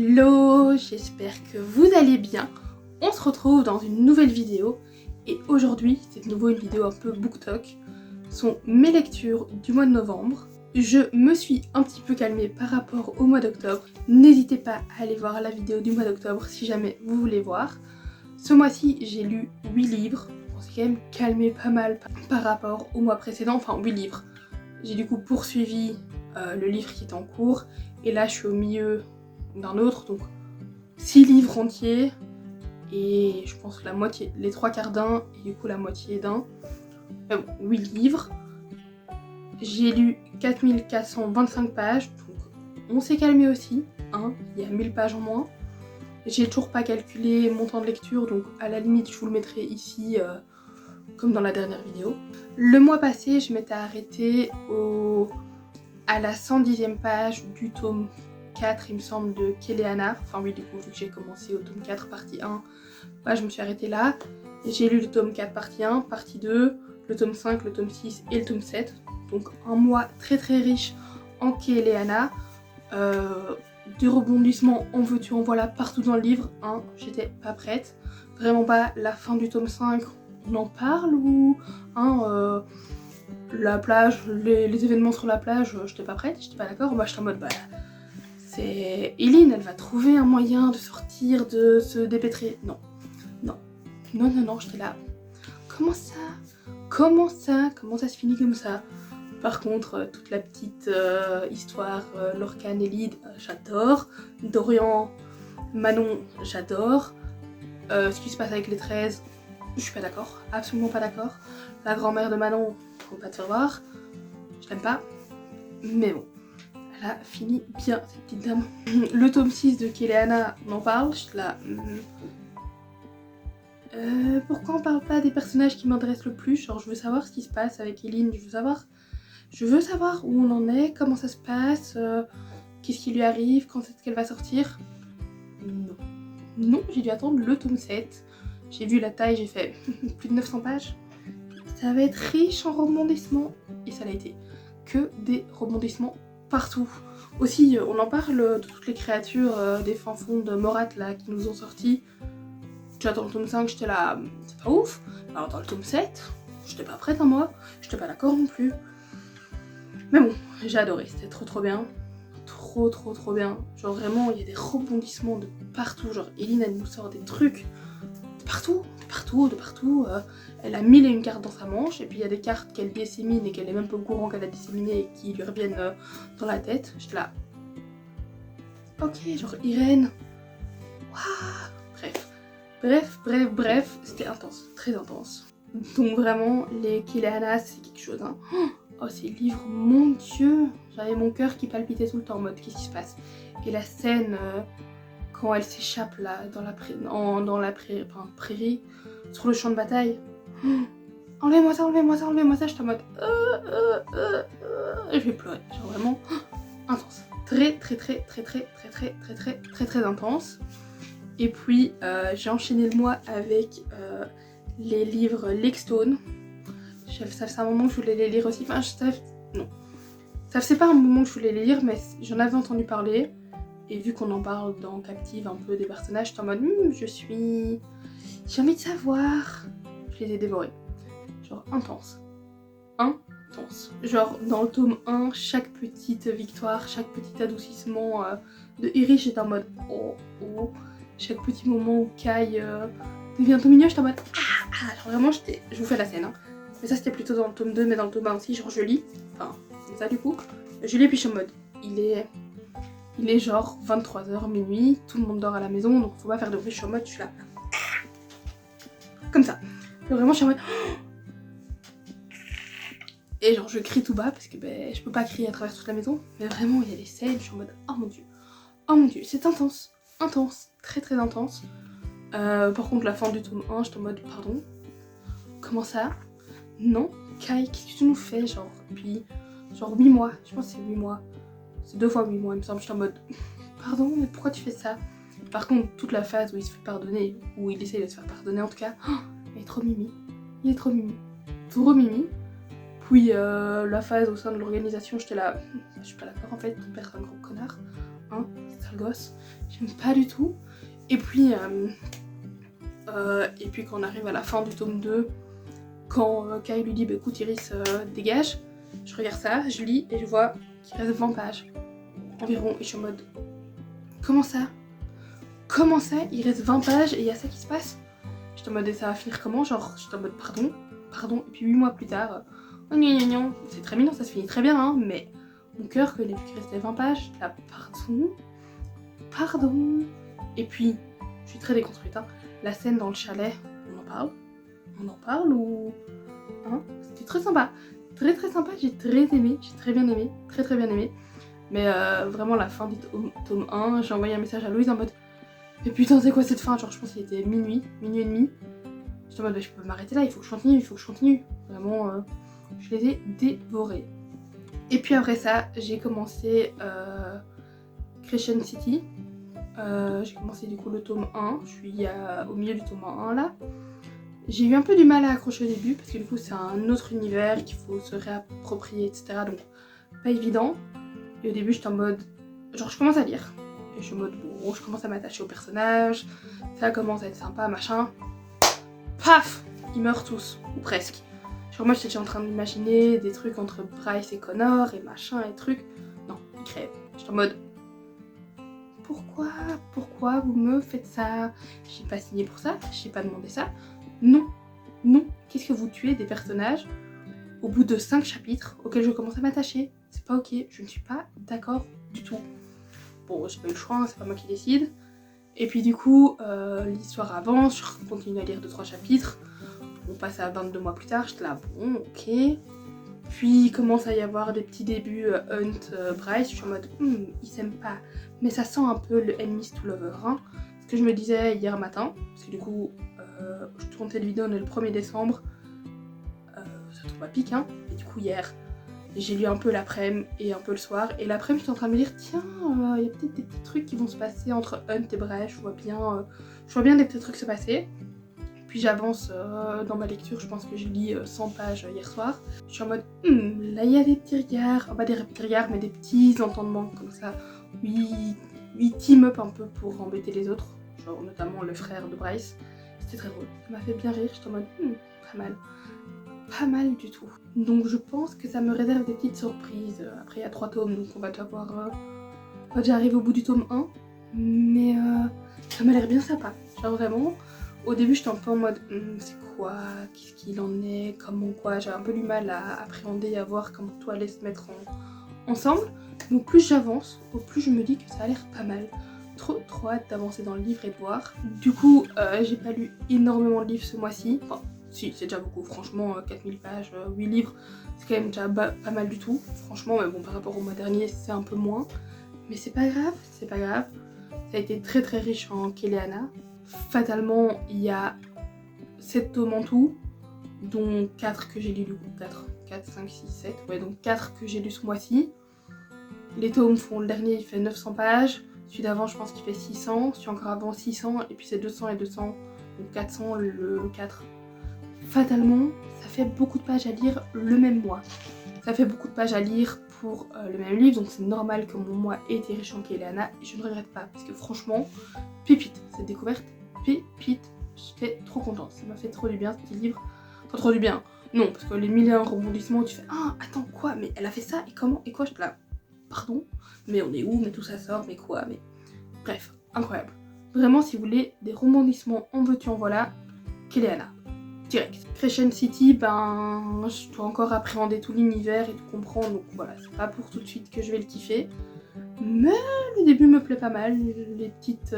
Hello, j'espère que vous allez bien. On se retrouve dans une nouvelle vidéo et aujourd'hui c'est de nouveau une vidéo un peu BookTok. Sont mes lectures du mois de novembre. Je me suis un petit peu calmée par rapport au mois d'octobre. N'hésitez pas à aller voir la vidéo du mois d'octobre si jamais vous voulez voir. Ce mois-ci j'ai lu 8 livres. On s'est quand même calmé pas mal par rapport au mois précédent, enfin 8 livres. J'ai du coup poursuivi le livre qui est en cours et là je suis au milieu d'un autre, donc 6 livres entiers et je pense la moitié, les 3/4 d'un et du coup la moitié d'un. 8 livres. J'ai lu 4425 pages, donc on s'est calmé aussi, hein, il y a 1000 pages en moins. J'ai toujours pas calculé mon temps de lecture, donc à la limite je vous le mettrai ici comme dans la dernière vidéo. Le mois passé je m'étais arrêtée à la 110e page du tome 4 il me semble de Kéléana. Enfin oui, du coup vu que j'ai commencé au tome 4 partie 1, bah, je me suis arrêtée là. J'ai lu le tome 4 partie 1, partie 2, le tome 5, le tome 6 et le tome 7. Donc un mois très riche en Kéléana. Des rebondissements en veux-tu en voilà partout dans le livre, hein, j'étais pas prête. Vraiment pas. La fin du tome 5, on en parle ou hein, la plage, les événements sur la plage, j'étais pas prête, j'étais pas d'accord. Moi j'étais en mode bah c'est Eileen, elle va trouver un moyen de sortir, de se dépêtrer. Non, j'étais là. Comment ça se finit comme ça? Par contre, toute la petite histoire Lorcan et Lyd, j'adore. Dorian, Manon, j'adore. Ce qui se passe avec les 13, je suis pas d'accord, absolument pas d'accord. La grand-mère de Manon, faut pas te faire voir, je l'aime pas. Mais bon, elle a fini bien cette petite dame. Le tome 6 de Kéléana, on en parle, je suis là. Pourquoi on parle pas des personnages qui m'intéressent le plus? Genre je veux savoir ce qui se passe avec Eileen, je veux savoir où on en est, comment ça se passe, qu'est-ce qui lui arrive, quand est-ce qu'elle va sortir. Non, j'ai dû attendre le tome 7. J'ai vu la taille, j'ai fait plus de 900 pages. Ça va être riche en rebondissements. Et ça l'a été. Que des rebondissements partout. Aussi, on en parle de toutes les créatures des fins fonds de Morat là qui nous ont sortis. J'attends le tome 5, j'étais là, c'est pas ouf. Alors dans le tome 7, j'étais pas prête à moi, j'étais pas d'accord non plus. Mais bon, j'ai adoré, c'était trop bien. Trop bien. Genre vraiment, il y a des rebondissements de partout. Genre Eileen, elle nous sort des trucs de partout. Elle a 1001 cartes dans sa manche, et puis il y a des cartes qu'elle dissémine et qu'elle est même pas au courant qu'elle a disséminées et qui lui reviennent dans la tête. J'étais là. Ok, genre Irène. Waouh. Bref, c'était intense, très intense. Donc vraiment, les Kéléana, c'est quelque chose, hein. Oh, ces livres, mon dieu, j'avais mon cœur qui palpitait tout le temps en mode qu'est-ce qui se passe. Et la scène quand elle s'échappe là dans la prairie, sur le champ de bataille. Enlevez-moi ça, j'étais en mode je vais pleurer, genre vraiment intense. Très intense. Et puis j'ai enchaîné le mois avec les livres Lexstone. Ça faisait un moment que je voulais les lire aussi. Enfin, non. Ça faisait pas un moment que je voulais les lire, mais j'en avais entendu parler. Et vu qu'on en parle dans Captive un peu des personnages, j'étais en mode j'ai envie de savoir. Je les ai dévorés. Genre intense. Genre dans le tome 1, chaque petite victoire, chaque petit adoucissement de Irish, j'étais en mode oh. Chaque petit moment où Kai devient tout mignon, j'étais en mode genre vraiment je vous fais la scène, hein. Mais ça c'était plutôt dans le tome 2, mais dans le tome 1 aussi, genre je lis, enfin comme ça du coup, je lis puis je suis en mode, il est genre 23h, minuit, tout le monde dort à la maison, donc faut pas faire de bruit, je suis en mode, je suis là, comme ça, genre, vraiment je suis en mode, et genre je crie tout bas, parce que ben, je peux pas crier à travers toute la maison, mais vraiment il y a des scènes, je suis en mode, oh mon dieu, c'est intense, très intense. Par contre la fin du tome 1, j'étais en mode, pardon, comment ça? Non, Kai, qu'est-ce que tu nous fais, genre, puis, genre 8 mois, je pense que c'est 8 mois, c'est 2 fois 8 mois il me semble, j'étais en mode, pardon, mais pourquoi tu fais ça? Par contre, toute la phase où il se fait pardonner, où il essaye de se faire pardonner en tout cas, il est trop mimi, trop mimi. Puis la phase au sein de l'organisation, j'étais là, je suis pas d'accord en fait, ton père c'est un gros connard, hein, ça sale gosse. J'aime pas du tout. Et puis quand on arrive à la fin du tome 2, quand Kai lui dit bah, écoute Iris dégage, je regarde ça, je lis et je vois qu'il reste 20 pages environ et je suis en mode comment ça il reste 20 pages et il y a ça qui se passe. J'étais en mode et ça va finir comment, genre j'étais en mode pardon et puis 8 mois plus tard oh gna, c'est très mignon, ça se finit très bien hein, mais mon cœur que les qu'il restait 20 pages là pardon et puis je suis très déconstruite hein. La scène dans le chalet, on en parle ou hein, c'était très sympa, très sympa, j'ai très bien aimé, mais vraiment la fin du tome 1, j'ai envoyé un message à Louise en mode mais putain c'est quoi cette fin, genre je pense qu'il était minuit et demi, j'étais en mode bah, je peux m'arrêter là, il faut que je continue, vraiment je les ai dévorés. Et puis après ça j'ai commencé Crescent City, j'ai commencé du coup le tome 1, je suis au milieu du tome 1 là. J'ai eu un peu du mal à accrocher au début parce que du coup c'est un autre univers qu'il faut se réapproprier etc, donc pas évident. Et au début j'étais en mode, genre je commence à lire et je suis en mode bon je commence à m'attacher aux personnages, ça commence à être sympa machin, paf ils meurent tous, ou presque. Genre moi j'étais déjà en train d'imaginer des trucs entre Bryce et Connor et machin et trucs, non ils crèvent. J'étais en mode pourquoi vous me faites ça, j'ai pas signé pour ça, j'ai pas demandé ça, non, qu'est-ce que vous tuez des personnages au bout de 5 chapitres auxquels je commence à m'attacher, c'est pas ok, je ne suis pas d'accord du tout. Bon j'ai pas eu le choix, hein, c'est pas moi qui décide. Et puis du coup l'histoire avance, je continue à lire 2-3 chapitres, on passe à 22 mois plus tard, j'étais là bon ok. Puis il commence à y avoir des petits débuts Hunt, Bryce, je suis en mode ils s'aiment pas, mais ça sent un peu le enemies to lover, hein. Ce que je me disais hier matin, parce que du coup je tourne cette vidéo on est le 1er décembre, ça tombe à pic hein, et du coup hier j'ai lu un peu l'après-midi et un peu le soir, et l'après-midi j'étais en train de me dire tiens il y a peut-être des petits trucs qui vont se passer entre Hunt et Bryce, je vois bien des petits trucs se passer. Puis j'avance dans ma lecture, je pense que je lis 100 pages hier soir. Je suis en mode, là il y a des petits regards, pas des petits regards, mais des petits entendements comme ça. Oui, ils team up un peu pour embêter les autres, genre notamment le frère de Bryce. C'était très drôle, ça m'a fait bien rire, j'étais en mode, pas mal du tout. Donc je pense que ça me réserve des petites surprises. Après il y a 3 tomes, donc on va déjà arriver au bout du tome 1. Mais ça m'a l'air bien sympa, genre vraiment. Au début j'étais un peu en mode c'est quoi, qu'est-ce qu'il en est, comment quoi, j'avais un peu du mal à appréhender et à voir comment tout allait se mettre ensemble. Mais au plus j'avance, au plus je me dis que ça a l'air pas mal. Trop hâte d'avancer dans le livre et de voir. Du coup j'ai pas lu énormément de livres ce mois-ci, enfin si c'est déjà beaucoup, franchement 4000 pages, 8 livres c'est quand même déjà pas mal du tout, franchement, mais bon par rapport au mois dernier c'est un peu moins. Mais c'est pas grave, ça a été très riche en Keleana. Fatalement, il y a 7 tomes en tout, dont 4 que j'ai lu du coup, 4, 5, 6, 7, ouais donc 4 que j'ai lu ce mois-ci. Les tomes font, le dernier il fait 900 pages, celui d'avant je pense qu'il fait 600, celui encore avant 600, et puis c'est 200 et 200, donc 400 le 4. Fatalement, ça fait beaucoup de pages à lire le même mois. Ça fait beaucoup de pages à lire pour le même livre, donc c'est normal que mon mois ait été riche en Keleana, et je ne regrette pas, parce que franchement, pépite, cette découverte, pépite, j'étais trop contente, ça m'a fait trop du bien ce petit livre, enfin trop du bien, non, parce que les 1001 rebondissements où tu fais ah attends quoi, mais elle a fait ça, et comment, et quoi, je te là, pardon, mais on est où, mais tout ça sort, mais quoi, mais bref, incroyable. Vraiment si vous voulez des rebondissements en veux-tu en voilà, Keleana. Direct. Crescent City, ben je dois encore appréhender tout l'univers et tout comprendre, donc voilà, c'est pas pour tout de suite que je vais le kiffer. Mais le début me plaît pas mal, les petites...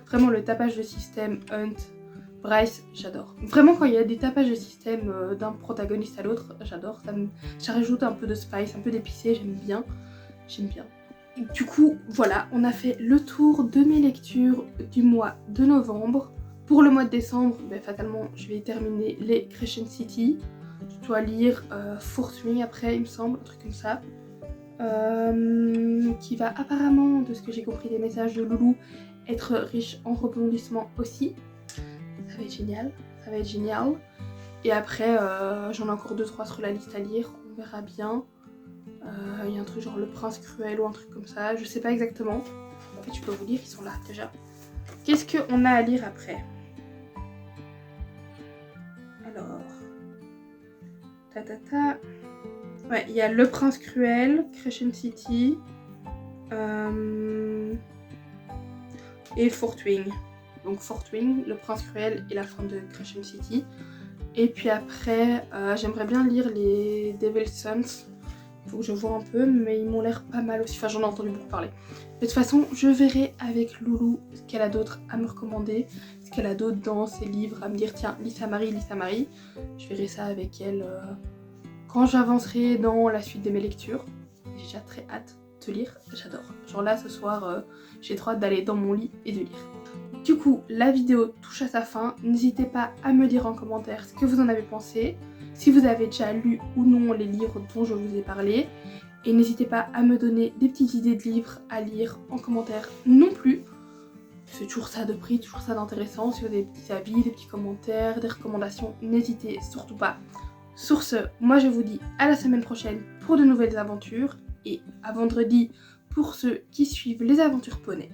vraiment le tapage de système Hunt, Bryce, j'adore. Vraiment quand il y a des tapages de système d'un protagoniste à l'autre, j'adore, ça rajoute un peu de spice, un peu d'épicé, j'aime bien. Et du coup, voilà, on a fait le tour de mes lectures du mois de novembre. Pour le mois de décembre, ben, fatalement, je vais terminer les Crescent City. Je dois lire Force Me après, il me semble, un truc comme ça. Qui va apparemment, de ce que j'ai compris des messages de Loulou, être riche en rebondissements aussi. Ça va être génial. Et après, j'en ai encore 2-3 sur la liste à lire, on verra bien. Il y a un truc genre Le Prince Cruel ou un truc comme ça, je sais pas exactement. en fait je peux vous lire, ils sont là déjà. Qu'est-ce qu'on a à lire après? Alors... Ouais, il y a Le Prince Cruel, Crescent City et Fort Wing. Donc Fort Wing, Le Prince Cruel et la fin de Crescent City. Et puis après, j'aimerais bien lire les Devil's Sons. Il faut que je vois un peu, mais ils m'ont l'air pas mal aussi. Enfin, j'en ai entendu beaucoup parler. De toute façon, je verrai avec Loulou ce qu'elle a d'autre à me recommander, ce qu'elle a d'autre dans ses livres à me dire tiens, lis ça Marie, lis ça Marie. Je verrai ça avec elle quand j'avancerai dans la suite de mes lectures. J'ai déjà très hâte de lire, j'adore. Genre là, ce soir, j'ai trop hâte d'aller dans mon lit et de lire. Du coup, la vidéo touche à sa fin. N'hésitez pas à me dire en commentaire ce que vous en avez pensé, si vous avez déjà lu ou non les livres dont je vous ai parlé. Et n'hésitez pas à me donner des petites idées de livres à lire en commentaire non plus. C'est toujours ça de prix, toujours ça d'intéressant. Si vous avez des petits avis, des petits commentaires, des recommandations, n'hésitez surtout pas. Sur ce, moi je vous dis à la semaine prochaine pour de nouvelles aventures. Et à vendredi pour ceux qui suivent les aventures poney.